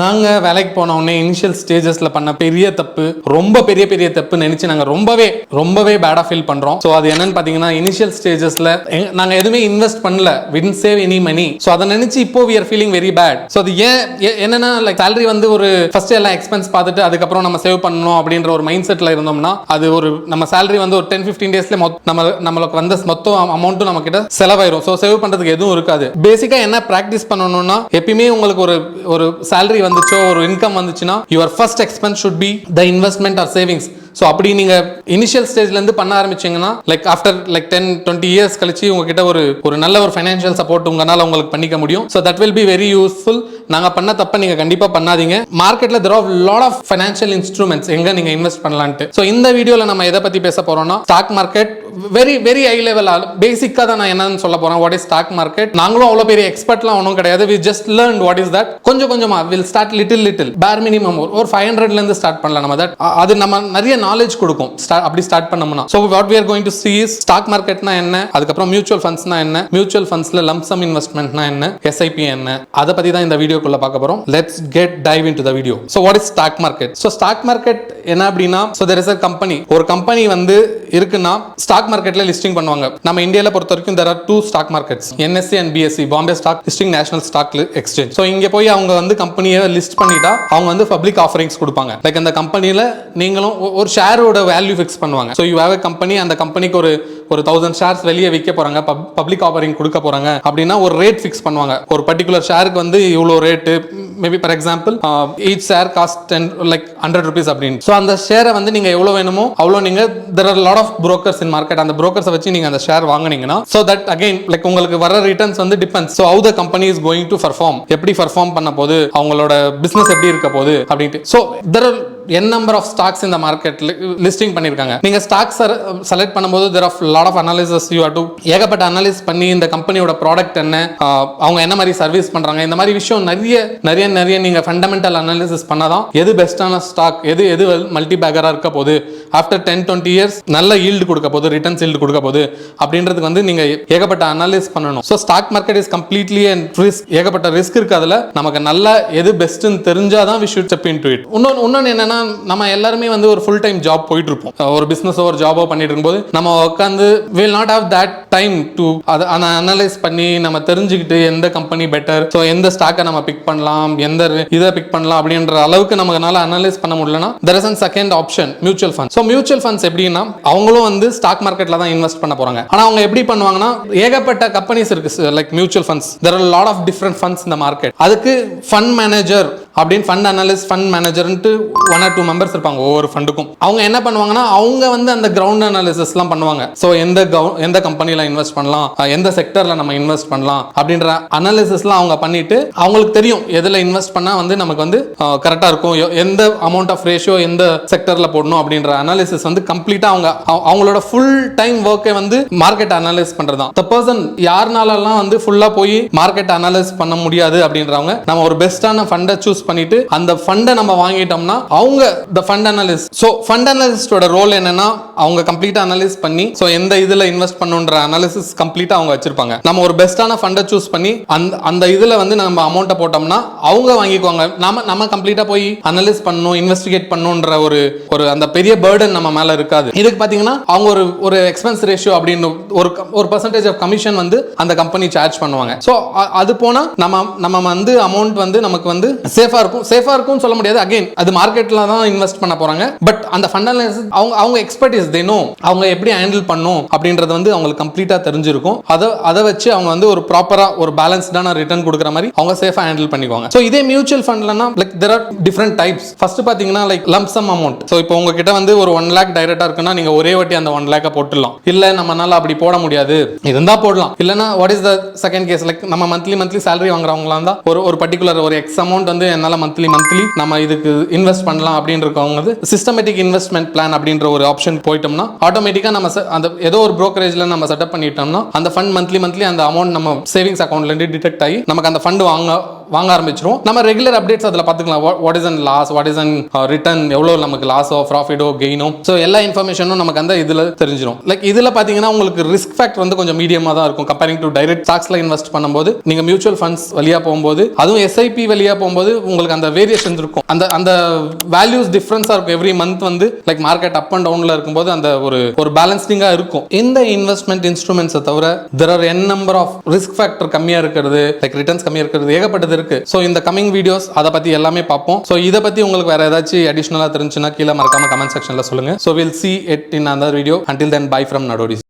நாங்க வேலைக்கு போன உடனே இனிஷியல் ஸ்டேஜஸ்ல பண்ண பெரிய தப்பு, ரொம்ப பெரிய தப்பு நினைச்சு நாங்க ரொம்பவே பேடா ஃபீல் பண்றோம். சோ அது என்னன்னு பாத்தீங்கன்னா, இனிஷியல் ஸ்டேஜஸ்ல நாங்க எதுவுமே இன்வெஸ்ட் பண்ணல, we didn't save any money. So அதை நினைச்சு இப்போ we are feeling very bad. So அது என்னன்னா லைக் salary வந்து ஒரு ஃபர்ஸ்ட் எல்லாம் எக்ஸ்பென்ஸ் பார்த்துட்டு அதுக்கப்புறம் நம்ம சேவ் பண்ணணும் அப்படின்ற ஒரு மைண்ட் செட்ல இருந்தோம்னா, அது ஒரு நம்ம salary வந்து ஒரு 10-15 டேஸ்ல நம்மளுக்கு வந்த மொத்த அமௌண்ட்டும் நம்ம கிட்ட செலவாயிரும். சோ சேவ் பண்றதுக்கு எதுவும் இருக்காது. பேசிக்கா என்ன பிராக்டிஸ் பண்ணணும்னா, எப்பயுமே உங்களுக்கு ஒரு salary வந்துச்சோ, ஒரு இன்கம் வந்துச்சுன்னா, your first expense should be the investment or savings. So அப்படி நீங்க இனிஷியல் ஸ்டேஜ்ல இருந்து பண்ண ஆரம்பிச்சீங்கன்னா, லைக் ஆஃப்டர் லைக் 10-20 இயர்ஸ் கழிச்சு உங்ககிட்ட ஒரு நல்ல ஒரு ஃபைனான்ஷியல் சப்போர்ட் உங்களால உங்களுக்கு பண்ணிக்க முடியும். So that will be very useful. நாங்க பண்ண தப்ப நீங்க கண்டிப்பா பண்ணாதீங்க. மார்க்கெட்ல there are lot of financial instruments எங்க நீங்க இன்வெஸ்ட் பண்ணலாம்னு. ஸோ இந்த வீடியோல நம்ம எதை பத்தி பேச போறோம்னா, stock market very high level பேசிக்கா தான் நான் என்னன்னு சொல்ல போறேன். What is stock market? நாங்களும் அவ்வளவு பெரிய எக்ஸ்பர்ட்லாம் ஒன்றும் கிடையாது. we just learned what is that. கொஞ்சமா will start little bare minimum ஒரு 500ல இருந்து ஸ்டார்ட் பண்ணலாம். நம்ம தட் அது நம்ம நிறைய நாலேஜ் கொடுக்கும் அப்படி ஸ்டார்ட் பண்ணோம்னா. So what we are going to see is stock மார்க்கெட்னா என்ன, அதுக்கப்புறம் மியூச்சுவல் ஃபண்ட்ஸ்னா என்ன, மியூச்சுவல் ஃபண்ட்ஸ்ல லம்ப் சம் இன்வெஸ்ட்மென்ட்னா என்ன, SIP என்ன, அத பத்தி தான் இந்த வீடியோக்குள்ள பார்க்க போறோம். Let's get dive into the video. So what is stock market? So stock market என்ன அப்படினா, so there is a company, ஒரு கம்பெனி வந்து இருக்குன்னா ஸ்டாக் மார்க்கெட்ல லிஸ்டிங் பண்ணுவாங்க. நம்ம இந்தியால பொறுத்த வரைக்கும் there are two stock markets, NSE and BSE, Bombay stock listing, national stock exchange. So இங்க போய் அவங்க வந்து கம்பெனியை லிஸ்ட் பண்ணிட்டா அவங்க வந்து பப்ளிக் ஆஃபரிங்ஸ் கொடுப்பாங்க. லைக் அந்த கம்பெனில நீங்களும் ஒரு ஷேரோட வேல்யூ ஃபிக்ஸ் பண்ணுவாங்க. So you have a company, அந்த கம்பெனிக்கு ஒரு 1000 ஷேர்ஸ் வெளியே விற்க போறாங்க, பப்ளிக் ஆஃபரிங் கொடுக்க போறாங்க அப்படின்னா ஒரு ரேட் ஃபிக்ஸ் பண்ணுவாங்க. ஒரு பர்టిక్యులர் ஷேருக்கு வந்து இவ்வளோ rate, maybe for example each share cost like 100 rupees அப்படின்னு. சோ அந்த ஷேரை வந்து நீங்க எவ்வளவு வேணுமோ அவ்வளோ நீங்க there are lot of brokers in market, அந்த brokers வச்சு நீங்க அந்த ஷேர் வாங்குனீங்கன்னா, so that again like உங்களுக்கு வர ரிட்டர்ன்ஸ் வந்து depends. so how the company is going to perform, எப்படி பெர்ஃபார்ம் பண்ண போகுது, அவங்களோட பிசினஸ் எப்படி இருக்க போகுது அப்படின்ட்டு. so there are n number of stocks in the market listing பண்ணிருக்காங்க. நீங்க ஸ்டாக்ஸ் செலக்ட் பண்ணும்போது there are lot of analysis you have to ஏகப்பட்ட அனலைஸ் பண்ணி இந்த கம்பெனியோட ப்ராடக்ட் என்ன, அவங்க என்ன மாதிரி சர்வீஸ் பண்றாங்க, இந்த மாதிரி விஷயம் நிறைய நீங்க ஃபண்டமெண்டல் அனாலிசிஸ் பண்ணாதான் எது பெஸ்டான ஸ்டாக், எது மல்டி பேக்கரா இருக்க போகுது, ஆஃப்டர் 10-20 இயர்ஸ் நல்ல ஈல்டு கொடுக்க போகுது, ரிட்டர்ன்ஸ் ஈல்டு கொடுக்க போகுது அப்படின்றதுக்கு வந்து நீங்க ஏகப்பட்ட அனலைஸ் பண்ணணும். So stock market is completely and risk, ஏகப்பட்ட ரிஸ்க் இருக்கு. அதுல நமக்கு நல்ல எது பெஸ்ட்னு தெரிஞ்சாதான் we should step into it. இன்னொன்னு என்னன்னா, நம்ம எல்லாருமே வந்து ஒரு ஃபுல் டைம் ஜாப் போயிட்டு இருப்போம். ஒரு பிசினஸோ ஒரு ஜாபோ பண்ணிட்டு இருக்கும்போது நம்ம உட்காந்து will not have that time to analyse பண்ணி நம்ம தெரிஞ்சுக்கிட்டு எந்த கம்பெனி பெட்டர், ஸோ எந்த ஸ்டாக்கை நம்ம பிக் பண்ணலாம், எந்த இதை பிக் பண்ணலாம் அப்படின்ற அளவுக்கு நமக்குனால அனலைஸ் பண்ண முடியலன்னா there is a second option, mutual funds. So mutual funds எப்படின்னா, அவங்களும் வந்து ஸ்டாக் மார்க்கெட்ல தான் இன்வெஸ்ட் பண்ண போறாங்க. ஆனா அவங்க எப்படி பண்ணுவாங்கன்னா, ஏகப்பட்ட கம்பெனிஸ் இருக்கு like mutual funds. there are a lot of different funds in the market. அதுக்கு ஃபண்ட் மேனேஜர் அப்படின்னு ஃபண்ட் அனலிஸ்ட், ஃபண்ட் மேனேஜர்ன்ட்டு 1 or 2 மெம்பர்ஸ் இருப்பாங்க ஒவ்வொரு ஃபண்டுக்கும். அவங்க என்ன பண்ணுவாங்கன்னா, அவங்க வந்து அந்த கிரவுண்ட் அனாலிசிஸ்லாம் பண்ணுவாங்க. ஸோ எந்த கம்பெனியில் இன்வெஸ்ட் பண்ணலாம், எந்த செக்டர்ல நம்ம இன்வெஸ்ட் பண்ணலாம் அப்படின்ற அனாலிசிஸ்லாம் அவங்க பண்ணிட்டு அவங்களுக்கு தெரியும் எதுல இன்வெஸ்ட் பண்ணா வந்து நமக்கு வந்து கரெக்டா இருக்கும், எந்த அமௌண்ட் ஆஃப் ரேஷியோ எந்த செக்டர்ல போடணும் அப்படின்ற அனாலிசிஸ் வந்து கம்ப்ளீட்டா அவங்களோட ஃபுல் டைம் ஒர்க்கை வந்து மார்க்கெட் அனலைஸ் பண்றதுதான். த பர்சன் யாருனாலலாம் வந்து ஃபுல்லா போய் மார்க்கெட் அனலைஸ் பண்ண முடியாது அப்படின்றவங்க, நம்ம ஒரு பெஸ்டான ஃபண்டை சூஸ் பண்ணிட்டு அந்த ஃபண்டை நம்ம வாங்கிட்டோம்னா அவங்க the fund analyst. so fund analyst ஓட ரோல் என்னன்னா, அவங்க கம்ப்ளீட்டா அனலைஸ் பண்ணி சோ எந்த இதுல இன்வெஸ்ட் பண்ணனும்ன்ற அனாலிசிஸ் கம்ப்ளீட்டா அவங்க வச்சிருப்பாங்க. நம்ம ஒரு பெஸ்டான ஃபண்டை சூஸ் பண்ணி அந்த இதுல வந்து நம்ம அமௌண்ட்டை போட்டோம்னா அவங்க வாங்கிக்குவாங்க. நம்ம கம்ப்ளீட்டா போய் அனலைஸ் பண்ணனும், இன்வெஸ்டிகேட் பண்ணனும்ன்ற ஒரு அந்த பெரிய பர்டன் நம்ம மேல இருக்காது. இதுக்கு பாத்தீங்கன்னா அவங்க ஒரு எக்ஸ்பென்ஸ் ரேஷியோ அப்படின்னு ஒரு பெர்சன்டேஜ் ஆஃப் கமிஷன் வந்து அந்த கம்பெனி சார்ஜ் பண்ணுவாங்க. சோ அது போனா நம்ம வந்து அமௌண்ட் வந்து நமக்கு வந்து சேஃபா இருக்கும் சொல்ல முடியாது. அகைன் அது மார்க்கெட்ல தான் இன்வெஸ்ட் பண்ண போறாங்க. பட் அந்த ஃபண்ட் அனலைசிஸ் அவங்க எக்ஸ்பர்டீஸ், they know அவங்க எப்படி ஹேண்டில் பண்ணணும் அப்படின்றது வந்து அவங்களுக்கு கம்ப்ளீட்டா தெரிஞ்சிருக்கும். அதை வச்சு அவங்க வந்து ஒரு ப்ராப்பரா ஒரு பேலன்ஸ்டான ரிட்டர்ன் கொடுக்குற மாதிரி அவங்க சேஃபா ஹேண்டில் பண்ணிக்குவாங்க. சோ இதே மியூச்சுவல் ஃபண்ட்லனா like there are different types. First பாத்தீங்கன்னா லைக் lump sum amount. சோ இப்போ உங்ககிட்ட வந்து ஒரு 1 lakh டைரக்டா இருக்குன்னா நீங்க ஒரே வாட்டி அந்த 1 lakh போட்டுடலாம். இல்ல நம்மனால அப்படி போட முடியாது இருந்தா போடலாம். இல்லனா what is the second case, like நம்ம மந்த்லி salary வாங்குறவங்களா இருந்தா ஒரு பர்టిక్యులர் ஒரு எக்ஸ் அமௌண்ட் வந்து என்னால மந்த்லி நம்ம இதுக்கு இன்வெஸ்ட் பண்ணலாம் பண்ணலாம் அப்படின்னு இருக்கவங்க சிஸ்டமேட்டிக் இன்வெஸ்ட்மெண்ட் பிளான் அப்படின்ற ஒரு ஆப்ஷன் போயிட்டோம்னா ஆட்டோமேட்டிக்கா நம்ம அந்த ஏதோ ஒரு brokerage-ல நம்ம செட்டப் பண்ணிட்டோம்னா அந்த ஃபண்ட் மந்த்லி அந்த அமௌண்ட் நம்ம சேவிங்ஸ் அக்கௌண்ட்ல இருந்து டிடெக்ட் ஆகி நமக்கு அந்த ஃபண்ட் வாங்க ஆரம்பிச்சிரும். நம்ம ரெகுலர் அப்டேட்ஸ் அதில் பார்த்துக்கலாம். What is an loss, what is an return, எவ்வளோ நமக்கு லாஸோ ப்ராஃபிட்டோ கெயினோ, ஸோ எல்லா இன்ஃபர்மேஷனும் நமக்கு அந்த இதில் தெரிஞ்சிடும். லைக் இதில் பார்த்தீங்கன்னா உங்களுக்கு ரிஸ்க் ஃபேக்டர் வந்து கொஞ்சம் மீடியமாக தான் இருக்கும் கம்பேரிங் டு டைரக்ட் ஸ்டாக்ஸ்ல இன்வெஸ்ட் பண்ணும்போது. நீங்கள் மியூச்சுவல் ஃபண்ட்ஸ் வழியாக போகும்போது, அதுவும் எஸ்ஐபி வழியாக போகும்போது உங்களுக்கு அந்த வேரியேஷன் இருக்கும். அந்த வேல்யூஸ் டிஃப்ரென்ஸாக இருக்கும் எவ்ரி மந்த் வந்து. லைக் மார்க்கெட் அப் அண்ட் டவுனில் இருக்கும்போது அந்த ஒரு பேலன்சிங்காக இருக்கும். இந்த இன்வெஸ்ட்மெண்ட் இன்ஸ்ட்ருமெண்ட்ஸை தவிர there are n number of risk factor கம்மியாக இருக்கிறது, லைக் ரிட்டர்ன்ஸ் கம்மியாக இருக்கிறது, ஏகப்பட்டது இருக்கு. ஸோ இந்த கமிங் வீடியோஸ் அதை பத்தி எல்லாமே பார்ப்போம். ஸோ இதை பத்தி உங்களுக்கு வேற ஏதாச்சும் அடிஷனலா தெரிஞ்சுன்னா கீழே மறக்காம கமெண்ட் செக்ஷன்ல சொல்லுங்க. So will see it in another video. Until then, bye from Nadodis.